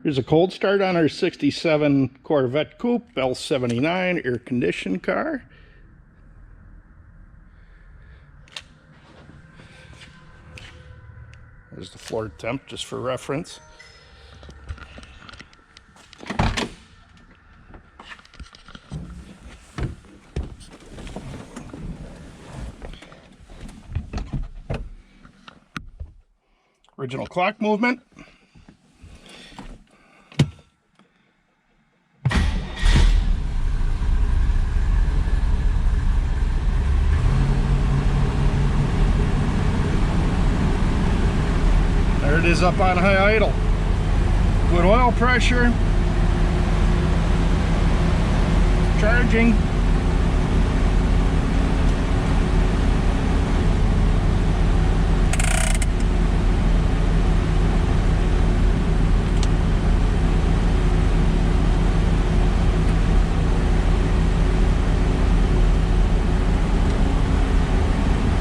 Here's a cold start on our 67 Corvette Coupe, L79 air-conditioned car. There's the floor temp, just for reference. Original clock movement. There it is up on high idle. Good oil pressure. Charging.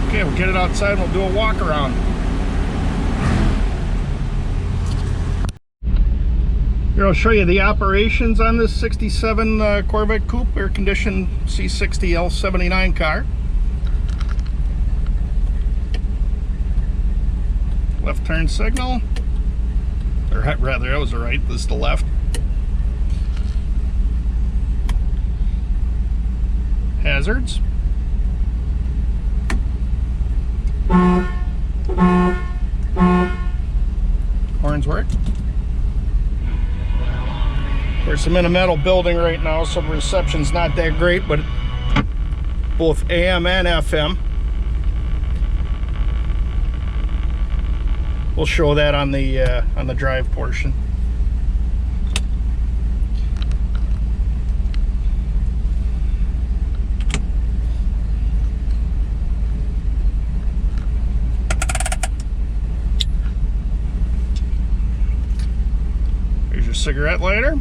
Okay, we'll get it outside and we'll do a walk around. Here I'll show you the operations on this 67 Corvette Coupe air-conditioned C60 L79 car. Left turn signal, or rather that was the right, this is the left. Hazards. Horns work. Of course, I'm in a metal building right now, so the reception's not that great, but both AM and FM. We'll show that on the drive portion. Here's your cigarette lighter.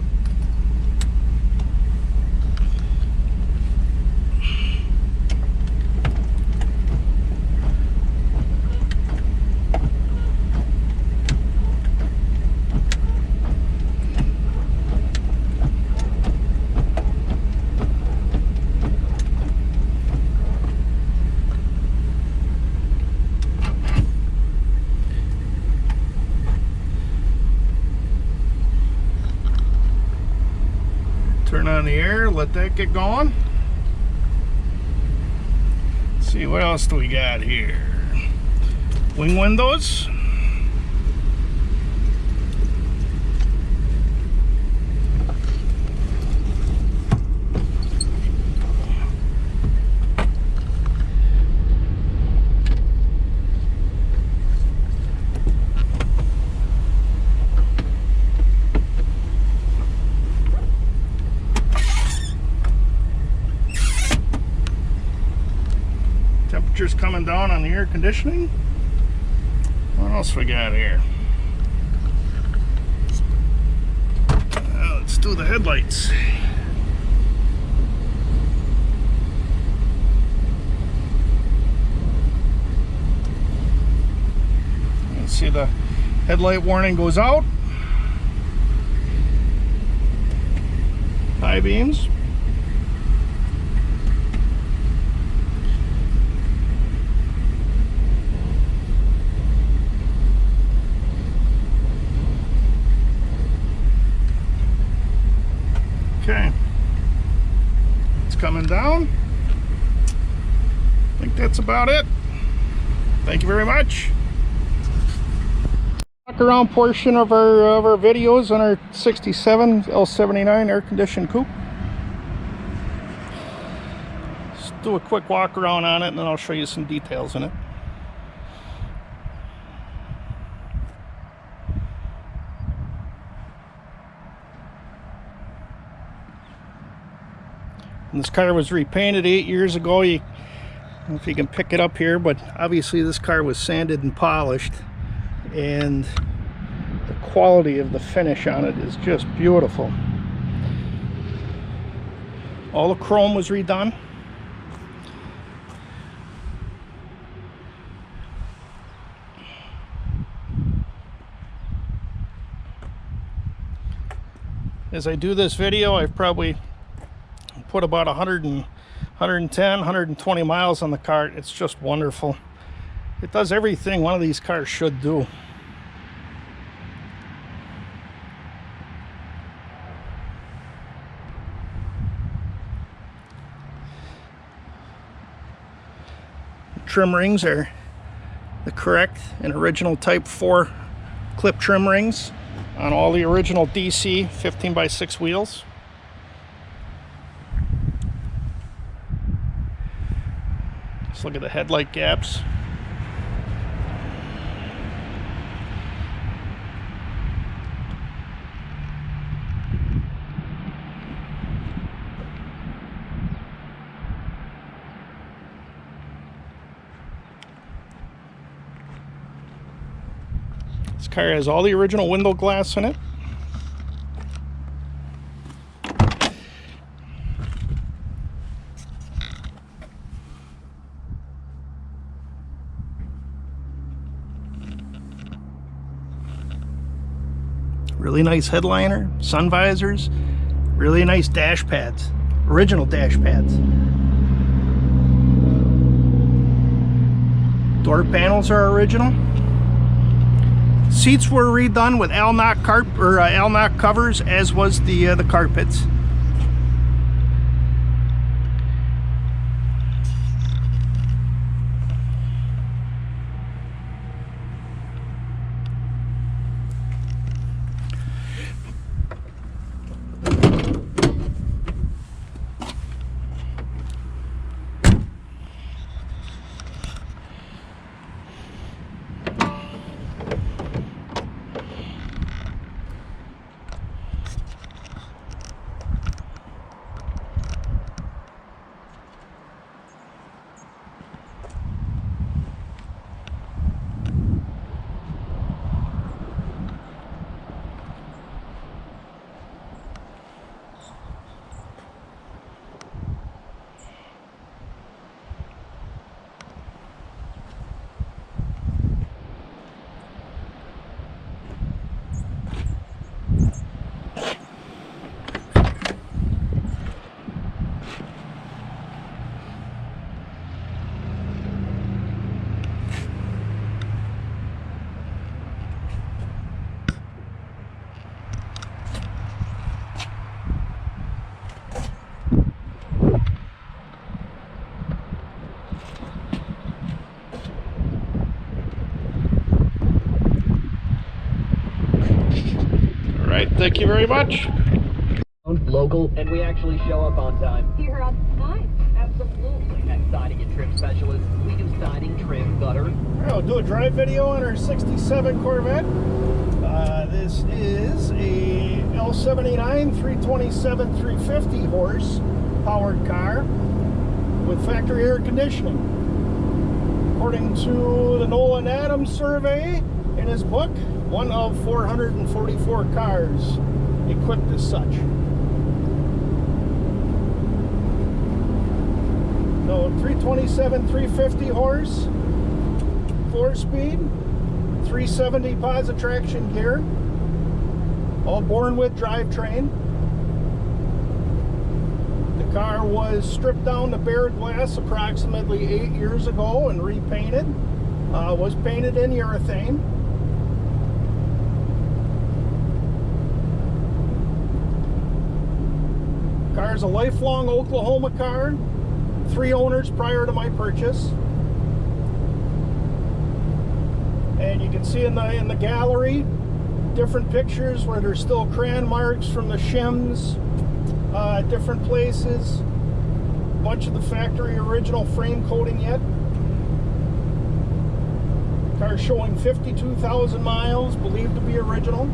Turn on the air, let that get going. Let's see, what else do we got here? Wing windows. Temperature's coming down on the air conditioning. What else we got here? Let's do the headlights. Let's see, the headlight warning goes out. High beams. Okay, it's coming down. I think that's about it. Thank you very much. Walk around portion of our videos on our 67 L79 air-conditioned coupe. Let's do a quick walk around on it and then I'll show you some details in it. And this car was repainted 8 years ago. I don't know if you can pick it up here, but obviously this car was sanded and polished, and the quality of the finish on it is just beautiful. All the chrome was redone. as I do this video, I've probably put about 110, 120 miles on the car. It's just wonderful. It does everything one of these cars should do. Trim rings are the correct and original Type 4 clip trim rings on all the original DC 15x6 wheels. Let's look at the headlight gaps. This car has all the original window glass in it. Really nice headliner, sun visors, really nice dash pads, original dash pads. Door panels are original. Seats were redone with Knoch covers, as was the carpets. Thank you very much. Local, and we actually show up on time. Here on time. Absolutely. At Siding and Trim Specialists, we do siding, trim, gutter. I'll do a drive video on our 67 Corvette. This is a L79 327 350 horse powered car with factory air conditioning. According to the Nolan Adams survey in his book, one of 444 cars equipped as such. So 327, 350 horse, 4-speed, 370 positive traction gear, all born with drivetrain. The car was stripped down to bare glass approximately 8 years ago and repainted. Was painted in urethane. Car is a lifelong Oklahoma car, 3 owners prior to my purchase. And you can see in the gallery different pictures where there's still crayon marks from the shims at different places. A bunch of the factory original frame coating yet. Car showing 52,000 miles, believed to be original.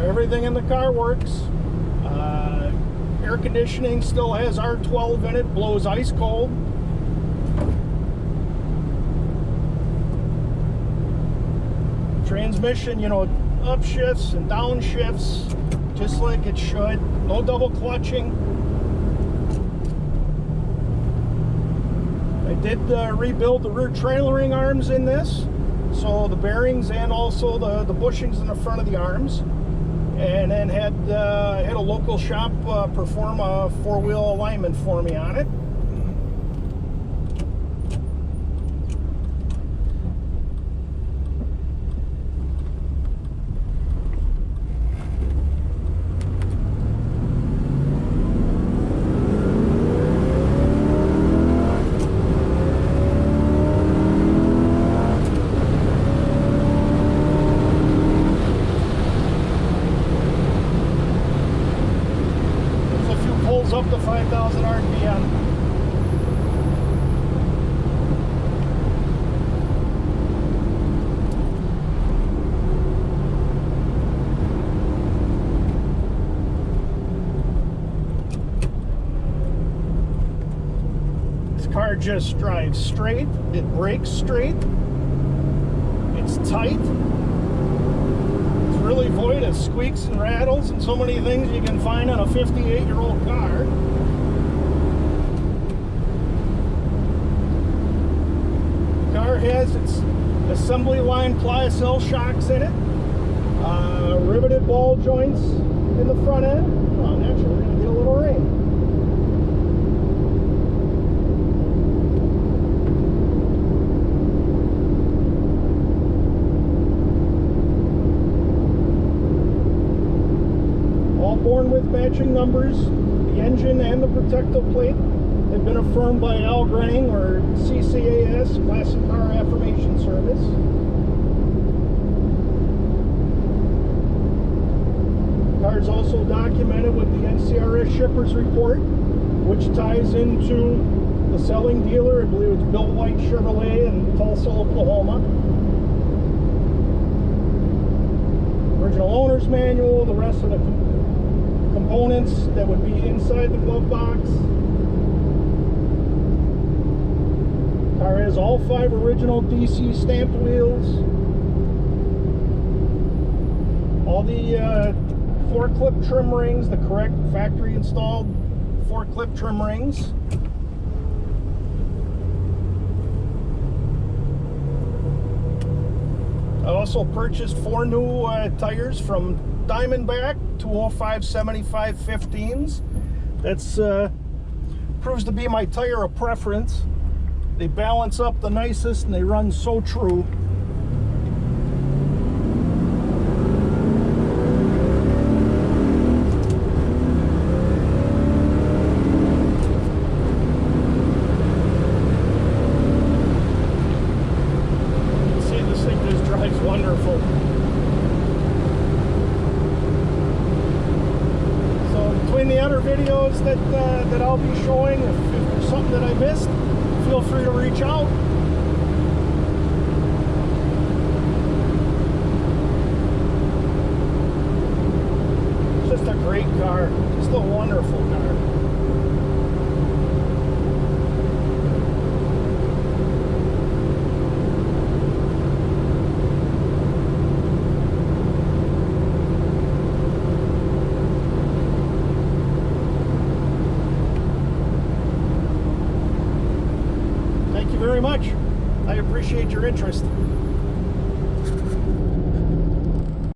Everything in the car works. Air conditioning still has R12 in it, blows ice cold. Transmission, you know, upshifts and downshifts, just like it should. No double clutching. I did rebuild the rear trailering arms in this. so the bearings and also the bushings in the front of the arms, and then had a local shop perform a 4-wheel alignment for me on it. Up to 5,000 RPM. This car just drives straight, it brakes straight, it's tight, it's really void of squeaks and rattles and so many things you can find on a 58-year-old car. The car has its assembly line Pliocell shocks in it, riveted ball joints in the front end. Well, naturally we're going to get a little rain. Born with matching numbers. The engine and the protective plate have been affirmed by Al Grenning, or CCAS, Classic Car Affirmation Service. The car is also documented with the NCRS Shipper's Report, which ties into the selling dealer. I believe it's Bill White Chevrolet in Tulsa, Oklahoma. Original owner's manual, the rest of the components that would be inside the glove box. Car has all 5 original DC stamped wheels. All the 4-clip trim rings, the correct factory installed 4-clip trim rings. I also purchased 4 new tires from Diamondback, 205/75/15s. That's proves to be my tire of preference. They balance up the nicest and they run so true. See, this thing just drives wonderful. Between the other videos that I'll be showing, if there's something that I missed, feel free to reach out. It's just a great car, just a wonderful car. Very much. I appreciate your interest.